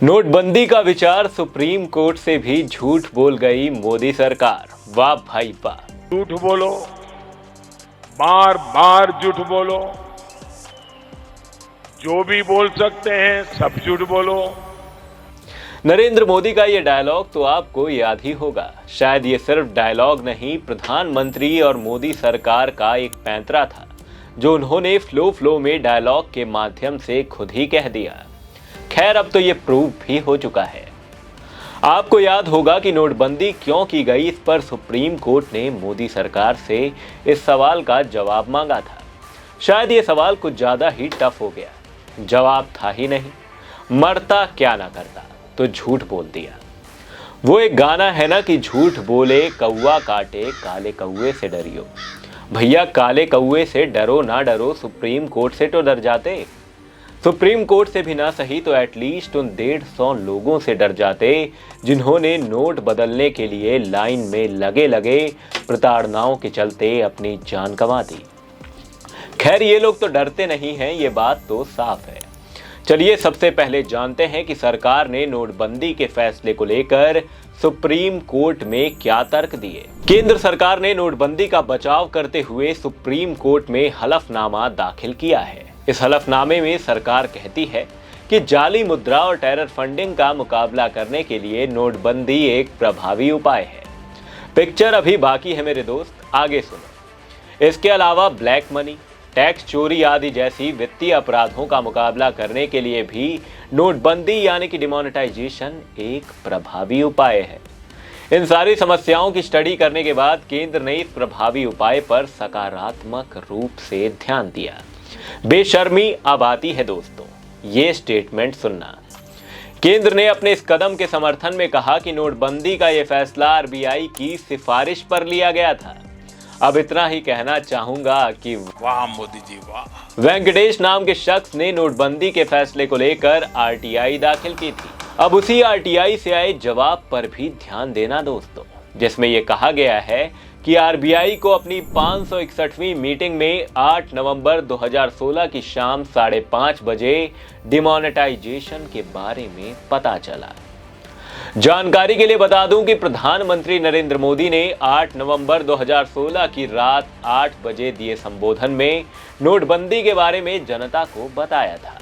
नोटबंदी का विचार सुप्रीम कोर्ट से भी झूठ बोल गई मोदी सरकार। वाह भाई वाह। झूठ बोलो, बार बार झूठ बोलो, जो भी बोल सकते हैं सब झूठ बोलो। नरेंद्र मोदी का ये डायलॉग तो आपको याद ही होगा। शायद ये सिर्फ डायलॉग नहीं, प्रधानमंत्री और मोदी सरकार का एक पैंतरा था जो उन्होंने फ्लो में डायलॉग के माध्यम से खुद ही कह दिया। खैर, अब तो ये प्रूव भी हो चुका है। आपको याद होगा कि नोटबंदी क्यों की गई, इस पर सुप्रीम कोर्ट ने मोदी सरकार से इस सवाल का जवाब मांगा था। शायद ये सवाल कुछ ज्यादा ही टफ हो गया। जवाब था ही नहीं। मरता क्या ना करता तो झूठ बोल दिया। वो एक गाना है ना कि झूठ बोले कौवा काटे काले कौवे से डरियो। भैया, काले कौवे से डरो ना डरो, सुप्रीम कोर्ट से तो डर जाते। सुप्रीम कोर्ट से भी ना सही तो एटलीस्ट उन 150 लोगों से डर जाते जिन्होंने नोट बदलने के लिए लाइन में लगे लगे प्रताड़नाओं के चलते अपनी जान गंवा दी। खैर, ये लोग तो डरते नहीं हैं, ये बात तो साफ है। चलिए सबसे पहले जानते हैं कि सरकार ने नोटबंदी के फैसले को लेकर सुप्रीम कोर्ट में क्या तर्क दिए। केंद्र सरकार ने नोटबंदी का बचाव करते हुए सुप्रीम कोर्ट में हलफनामा दाखिल किया है। इस हलफनामे में सरकार कहती है कि जाली मुद्रा और टेरर फंडिंग का मुकाबला करने के लिए नोटबंदी एक प्रभावी उपाय है। पिक्चर अभी बाकी है मेरे दोस्त, आगे सुनो। इसके अलावा ब्लैक मनी, टैक्स चोरी आदि जैसी वित्तीय अपराधों का मुकाबला करने के लिए भी नोटबंदी यानी कि डिमोनेटाइजेशन एक प्रभावी उपाय है। इन सारी समस्याओं की स्टडी करने के बाद केंद्र ने इस प्रभावी उपाय पर सकारात्मक रूप से ध्यान दिया। बेशर्मी अब आती है दोस्तों, ये स्टेटमेंट सुनना। केंद्र ने अपने इस कदम के समर्थन में कहा कि नोटबंदी का यह फैसला आरबीआई की सिफारिश पर लिया गया था। अब इतना ही कहना चाहूंगा कि वाह मोदी जी वाह। वेंकटेश नाम के शख्स ने नोटबंदी के फैसले को लेकर आरटीआई दाखिल की थी। अब उसी आरटीआई से आए जवाब पर भी ध्यान देना दोस्तों, जिसमें यह कहा गया है कि आरबीआई को अपनी 561वीं मीटिंग में 8 नवंबर 2016 की शाम 5:30 बजे डिमोनेटाइजेशन के बारे में पता चला। जानकारी के लिए बता दूं कि प्रधानमंत्री नरेंद्र मोदी ने 8 नवंबर 2016 की रात 8 बजे दिए संबोधन में नोटबंदी के बारे में जनता को बताया था।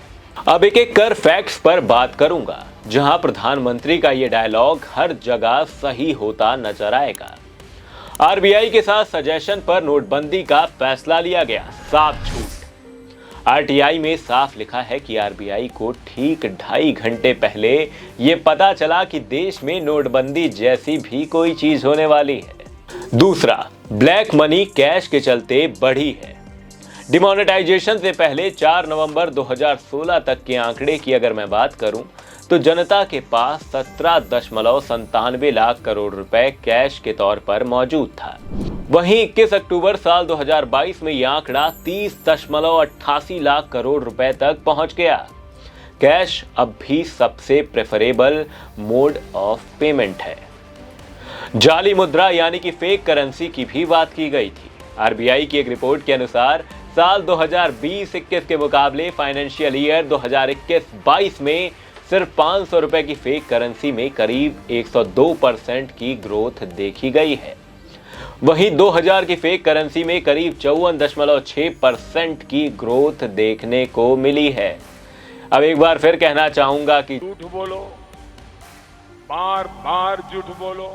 अब एक एक कर फैक्ट्स पर बात करूंगा, जहां प्रधानमंत्री का यह डायलॉग हर जगह सही होता नजर आएगा। आरबीआई के साथ सजेशन पर नोटबंदी का फैसला लिया गया, साफ झूठ। आरटीआई में साफ लिखा है कि आरबीआई को ठीक 2.5 घंटे पहले यह पता चला कि देश में नोटबंदी जैसी भी कोई चीज होने वाली है। दूसरा, ब्लैक मनी कैश के चलते बढ़ी है। डिमोनेटाइजेशन से पहले 4 नवंबर 2016 तक के आंकड़े की अगर मैं बात करूं तो जनता के पास 17.97 लाख करोड़ रुपए कैश के तौर पर मौजूद था। वहीं 21 अक्टूबर साल 2022 में यह आंकड़ा 30.88 लाख करोड़ रुपए तक पहुंच गया। कैश अब भी सबसे प्रेफरेबल मोड ऑफ पेमेंट है। जाली मुद्रा यानी कि फेक करेंसी की भी बात की गई थी। आरबीआई की एक रिपोर्ट के अनुसार साल 2020-21 के मुकाबले फाइनेंशियल ईयर 2021-22 में सिर्फ 500 रुपए की फेक करेंसी में करीब 102% की ग्रोथ देखी गई है। वहीं 2000 की फेक करेंसी में करीब 54.6% की ग्रोथ देखने को मिली है। अब एक बार फिर कहना चाहूंगा कि झूठ बोलो, बार बार झूठ बोलो।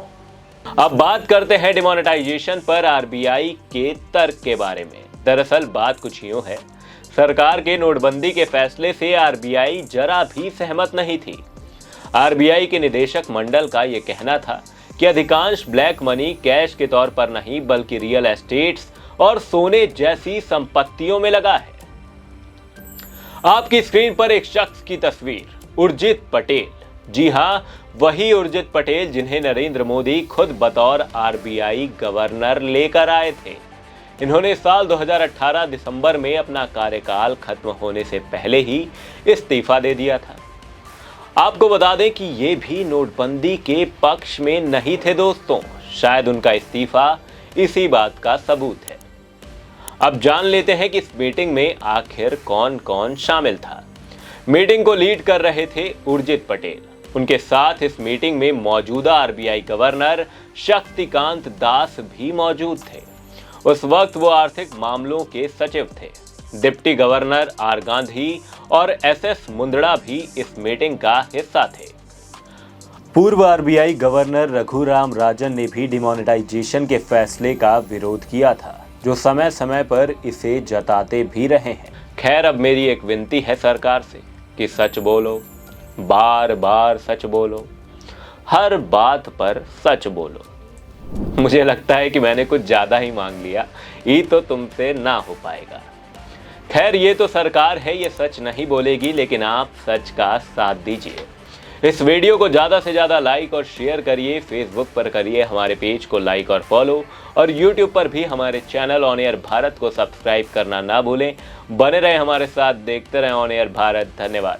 अब बात करते हैं डिमोनेटाइजेशन पर आरबीआई के तर्क के बारे में। दरअसल बात कुछ यूं है, सरकार के नोटबंदी के फैसले से आरबीआई जरा भी सहमत नहीं थी। आरबीआई के निदेशक मंडल का यह कहना था कि अधिकांश ब्लैक मनी कैश के तौर पर नहीं बल्कि रियल एस्टेट्स और सोने जैसी संपत्तियों में लगा है। आपकी स्क्रीन पर एक शख्स की तस्वीर, उर्जित पटेल। जी हां, वही उर्जित पटेल जिन्हें नरेंद्र मोदी खुद बतौर आरबीआई गवर्नर लेकर आए थे। इन्होंने साल 2018 दिसंबर में अपना कार्यकाल खत्म होने से पहले ही इस्तीफा दे दिया था। आपको बता दें कि ये भी नोटबंदी के पक्ष में नहीं थे दोस्तों। शायद उनका इस्तीफा इसी बात का सबूत है। अब जान लेते हैं कि इस मीटिंग में आखिर कौन कौन शामिल था। मीटिंग को लीड कर रहे थे उर्जित पटेल। उनके साथ इस मीटिंग में मौजूदा आरबीआई गवर्नर शक्तिकांत दास भी मौजूद थे। उस वक्त वो आर्थिक मामलों के सचिव थे। डिप्टी गवर्नर आर गांधी और एसएस मुंदड़ा भी इस मीटिंग का हिस्सा थे। पूर्व आरबीआई गवर्नर रघुराम राजन ने भी डिमोनेटाइजेशन के फैसले का विरोध किया था, जो समय समय पर इसे जताते भी रहे हैं। खैर, अब मेरी एक विनती है सरकार से कि सच बोलो, बार बार सच बोलो, हर बात पर सच बोलो। मुझे लगता है कि मैंने कुछ ज्यादा ही मांग लिया, ये तो तुमसे ना हो पाएगा। खैर, ये तो सरकार है, ये सच नहीं बोलेगी, लेकिन आप सच का साथ दीजिए। इस वीडियो को ज़्यादा से ज़्यादा लाइक और शेयर करिए। फेसबुक पर करिए हमारे पेज को लाइक और फॉलो, और यूट्यूब पर भी हमारे चैनल ऑन एयर भारत को सब्सक्राइब करना ना भूलें। बने रहें हमारे साथ, देखते रहें ऑन एयर भारत। धन्यवाद।